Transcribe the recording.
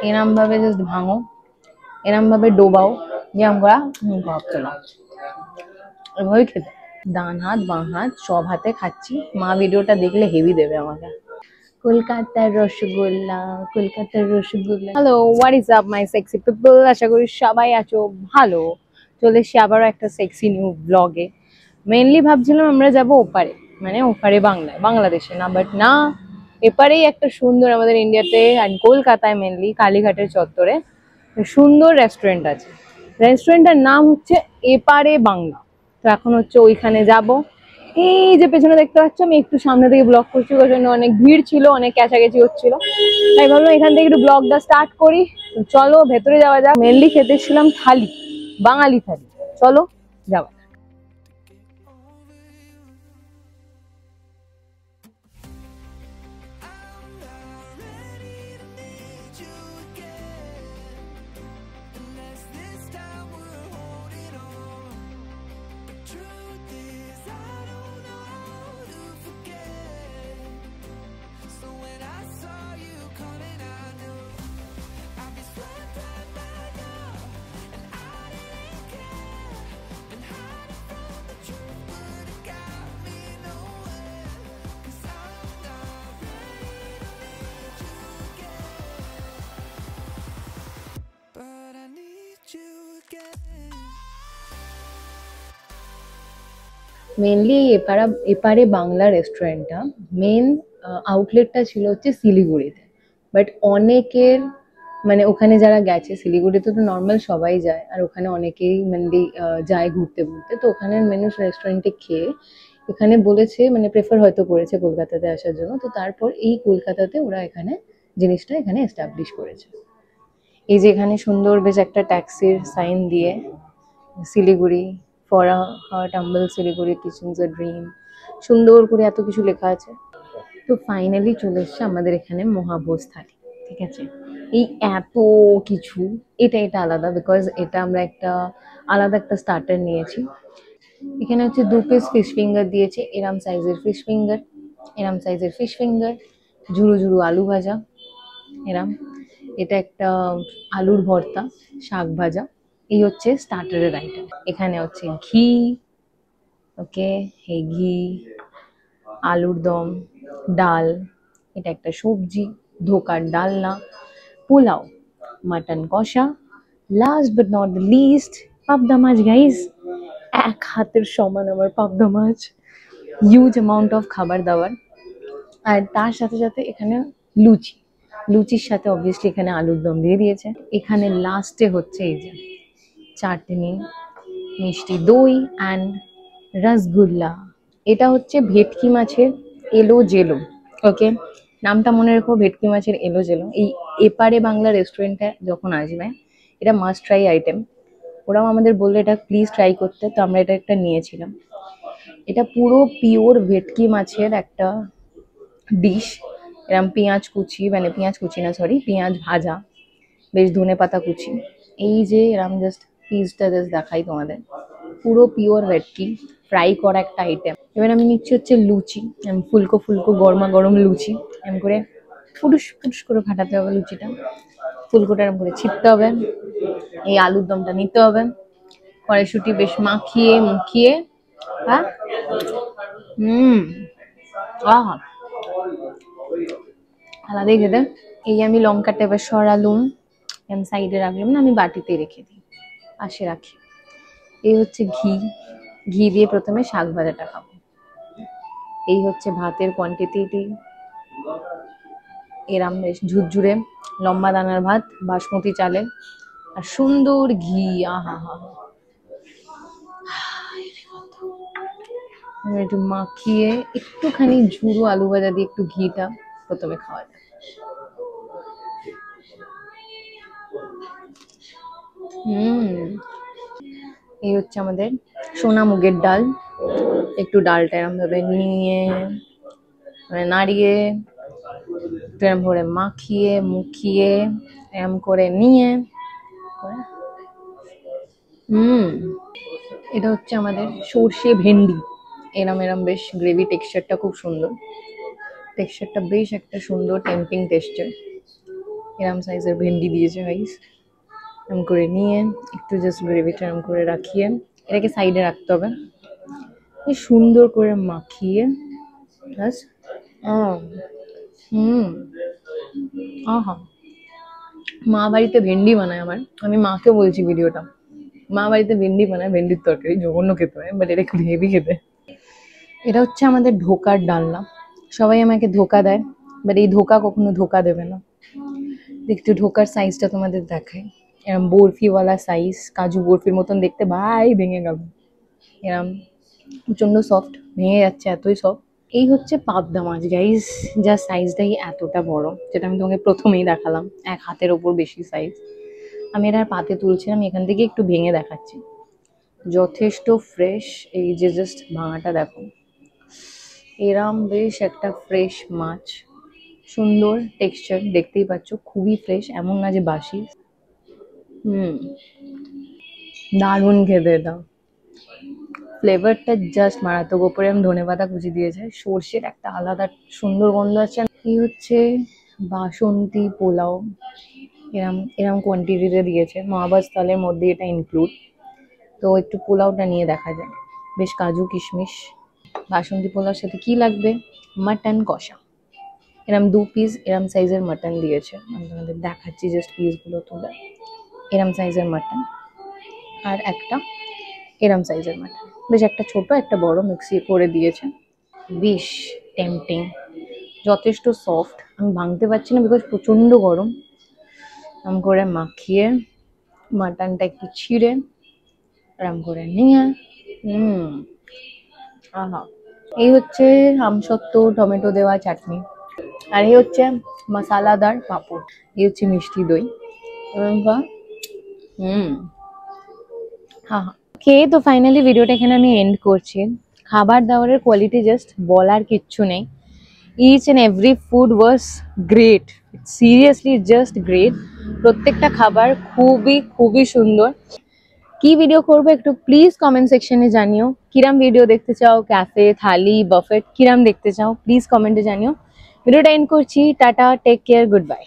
এরম ভাবে জাস্ট ভাঙো, এরম ভাবে ডোবাও, যেরম করা ভাবছো না, এভাবেই খেতে। ডান হাত বাঁ হাত সব হাতে খাচ্ছি। মা ভিডিওটা দেখলে হেভি দেবে আমাকে। কলকাতার রসগোল্লা, কলকাতার rosogolla. Hello, what is up my sexy people? আশা করি সবাই আছো ভালো। চলে এসছি আবারও একটা সেক্সি নিউ ব্লগে। মেনলি ভাবছিলাম আমরা যাব ওপারে, মানে ওপারে বাংলায়, বাংলাদেশে না, বাট না, এপারেই একটা সুন্দর আমাদের ইন্ডিয়াতে অ্যান্ড কলকাতায় মেনলি কালীঘাটের চত্বরে সুন্দর রেস্টুরেন্ট আছে। রেস্টুরেন্টের নাম হচ্ছে এপারে বাংলা। তো এখন হচ্ছে ওইখানে যাব। এই যে পেছনে দেখতে পাচ্ছ, আমি একটু সামনে থেকে ব্লগ করছি, ওই জন্য অনেক ভিড় ছিল, অনেক কাছাকাছি হচ্ছিল, তাই ভাবলাম এখান থেকে একটু ব্লগটা স্টার্ট করি। চলো ভেতরে যাওয়া যাক। মেনলি খেতে এসেছিলাম থালি, বাঙালি থালি। চলো যাওয়া। মেনলি এপারে বাংলা রেস্টুরেন্টটা মেন আউটলেটটা ছিল হচ্ছে শিলিগুড়িতে। বাট অনেকের, মানে ওখানে যারা গেছে, শিলিগুড়িতে তো নর্মাল সবাই যায়, আর ওখানে অনেকেই মেনলি যায় ঘুরতে ঘুরতে, তো ওখানে মেনু রেস্টুরেন্টে খেয়ে এখানে বলেছে, মানে প্রেফার হয়তো করেছে কলকাতাতে আসার জন্য, তো তারপর এই কলকাতাতে ওরা এখানে জিনিসটা এখানে এস্টাবলিশ করেছে। এই যে এখানে সুন্দর বেশ একটা ট্যাক্সির সাইন দিয়ে, Siliguri for a heart humble Siliguri teachings a dream, সুন্দর করে এত কিছু লেখা আছে। তো ফাইনালি চলে এসছে আমাদের এখানে মহাভোজ থালি। ঠিক আছে, এই এত কিছু, এটা আলাদা, বিকজ এটা আমরা একটা আলাদা একটা স্টার্টার নিয়েছি। এখানে হচ্ছে 2 পিস ফিশ ফিঙ্গার দিয়েছে, এরম সাইজের ফিশ ফিঙ্গার, এরম সাইজের ফিশ ফিঙ্গার, ঝুরু ঝুরু আলু ভাজা, এরম, এটা একটা আলুর ভর্তা, শাক ভাজা। এই হচ্ছে স্টার্টারের আইটেম। এখানে হচ্ছে ঘি, ওকে, এই ঘি, আলুর দম, ডাল, এটা একটা সবজি, ধোকার ডালনা, পোলাও, মাটন কষা, last but not the least পাবদা মাছ। গাইস, এক হাতের সমান আমার পাবদা মাছ, হিউজ অ্যামাউন্ট অফ খাবার দাবার। আর তার সাথে সাথে এখানে লুচি, লুচির সাথে অবভিয়াসলি এখানে আলুর দম দিয়ে দিয়েছে। এখানে লাস্টে হচ্ছে এই যে চাটনি, মিষ্টি দই অ্যান্ড রসগোল্লা। এটা হচ্ছে ভেটকি মাছের এলো জেলো। ওকে, নামটা মনে রেখো, ভেটকি মাছের এলো জেলো। এই এপারে বাংলা রেস্টুরেন্টে যখন আসবে, এটা মাস্ট ট্রাই আইটেম। ওরাও আমাদের বললো এটা প্লিজ ট্রাই করতে, তো আমরা এটা একটা নিয়েছিলাম। এটা পুরো পিওর ভেটকি মাছের একটা ডিশ। এরম পেঁয়াজ কুচি, মানে পেঁয়াজ কুচি না, সরি, পেঁয়াজ ভাজা, বেশ ধনে পাতা কুচি। এই যে এরম জাস্ট পিসটা জাস্ট দেখাই তোমাদের, পুরো পিওর ভেটকি ফ্রাই করা একটা আইটেম। এবার আমি নিচ্ছি হচ্ছে লুচি, ফুলকো ফুলকো গরমা গরম লুচি, এম করে ফুটুস ফুটুস করে ফাটাতে হবে লুচিটা, ফুলকোটা এরম করে ছিটতে হবে। এই আলুর দমটা নিতে হবে, কড়াইশুঁটি বেশ মাখিয়ে মুখিয়ে, হ্যাঁ, আহা, আলাদাই খেতে। এই আমি লঙ্কাটা এবার সরালুম, আমি সাইডে রাখলাম না, আমি বাটিতে রেখে দিই, পাশে রাখি। এই হচ্ছে ঘি, ঘি দিয়ে প্রথমে শাক ভাজাটা খাবো। এই হচ্ছে ভাতের কোয়ান্টিটি, এরাম বেশ ঝুরঝুরে লম্বা দানার ভাত, বাসমতি চালের, আর সুন্দর ঘি, আহা হা। একটু মাখিয়ে একটুখানি ঝুরো আলু ভাজা দিয়ে একটু ঘিটা প্রথমে খাওয়া যায়। এই হচ্ছে আমাদের সোনা মুগের ডাল। একটু ডালটা এরম ভাবে নিয়ে, মানে নাড়িয়ে, এরম করে মাখিয়ে মুখিয়ে এরম করে নিয়ে, এটা হচ্ছে আমাদের সর্ষে ভেন্ডি। এরম এরম বেশ গ্রেভি টেক্সচারটা খুব সুন্দর, টেক্সচারটা বেশ একটা সুন্দর টেম্পিং টেক্সচার। এরম সাইজের ভেন্ডি দিয়েছে গাইস। এরম করে নিয়ে একটু জাস্ট গ্রেভিটা এরম করে রাখিয়ে এটাকে সাইডে রাখতে হবে, সুন্দর করে মাখিয়ে ব্যাস। হুম, আহা, মা বাড়িতে ভেন্ডি বানায় আমার, আমি মাকে বলছি ভিডিওটা, মা বাড়িতে ভেন্ডি বানায়, ভেন্ডির তরকারি জঘন্য খেতে হয়, বাট এটা খুব হেভি খেতে। এটা হচ্ছে আমাদের ধোকার ডালনা। সবাই আমাকে ধোকা দেয়, বাট এই ধোকা কখনো ধোকা দেবে না। একটু ধোকার সাইজটা তোমাদের দেখাই, এরম বরফিওয়ালা সাইজ, কাজু বরফির মতন দেখতে, ভাই ভেঙে গেল। এরম প্রচন্ড সফট, ভেঙে যাচ্ছে, এতই সফট। এই হচ্ছে পাবদা মাছ গাইস, যার সাইজটাই এতটা বড়, যেটা আমি তোমাকে প্রথমেই দেখালাম, এক হাতের ওপর বেশি সাইজ। আমি এটা পাতে তুলছি, আমি এখান থেকে একটু ভেঙে দেখাচ্ছি, যথেষ্ট ফ্রেশ। এই যে জাস্ট ভাঙাটা দেখো, এরম বেশ একটা ফ্রেশ মাছ, সুন্দর টেক্সচার, দেখতেই পাচ্ছ খুবই ফ্রেশ, এমন না যে বাসি। দারুণ খেতে এটা, ফ্লেভারটা জাস্ট মারাত্মক। ওপরে আমি ধনেপাতা কুচি দিয়েছে, সর্ষের একটা আলাদা সুন্দর গন্ধ আছে। এই হচ্ছে বাসন্তী পোলাও, এরম এরম কোয়ান্টিটিতে দিয়েছে, মহাবাস তালের মধ্যে এটা ইনক্লুড। তো একটু পোলাওটা নিয়ে দেখা যায়, বেশ কাজু কিশমিশ। বাসন্তী পোলাওর সাথে কি লাগবে, মাটন কষা, এরম 2 পিস এরম সাইজের মাটন দিয়েছে, আমি তোমাদের দেখাচ্ছি জাস্ট পিসগুলো তুলে। এরম সাইজের মাটন, আর একটা এরম সাইজের মাটন, বেশ একটা ছোট একটা বড় মিক্সি করে দিয়েছে, বেশ টেম্পটিং, যথেষ্ট সফট। আমি ভাঙতে পারছি না বিকজ প্রচন্ড গরম। এরম করে মাখিয়ে মাটনটা একটু ছিঁড়ে এরম করে নিয়ে আহা, এই হচ্ছে আমসত্ত্ব টমেটো দেওয়া চাটনি, আর এই হচ্ছে মশালাদার পাঁপড়, এই হচ্ছে মিষ্টি দই। হ্যাঁ হ্যাঁ, খেয়ে তো ফাইনালি ভিডিওটা এখানে আমি এন্ড করছি। খাবার দাবারের কোয়ালিটি জাস্ট বলার কিচ্ছু নেই, each and every food was great, seriously just great. প্রত্যেকটা খাবার খুবই খুবই সুন্দর। কি ভিডিও করবো একটু প্লিজ কমেন্ট সেকশনে জানিও, কিরাম ভিডিও দেখতে চাও, ক্যাফে, থালি, বাফেট, কিরাম দেখতে চাও প্লিজ কমেন্টে জানিও। ভিডিওটা এন্ড করছি, tata, take care, good by.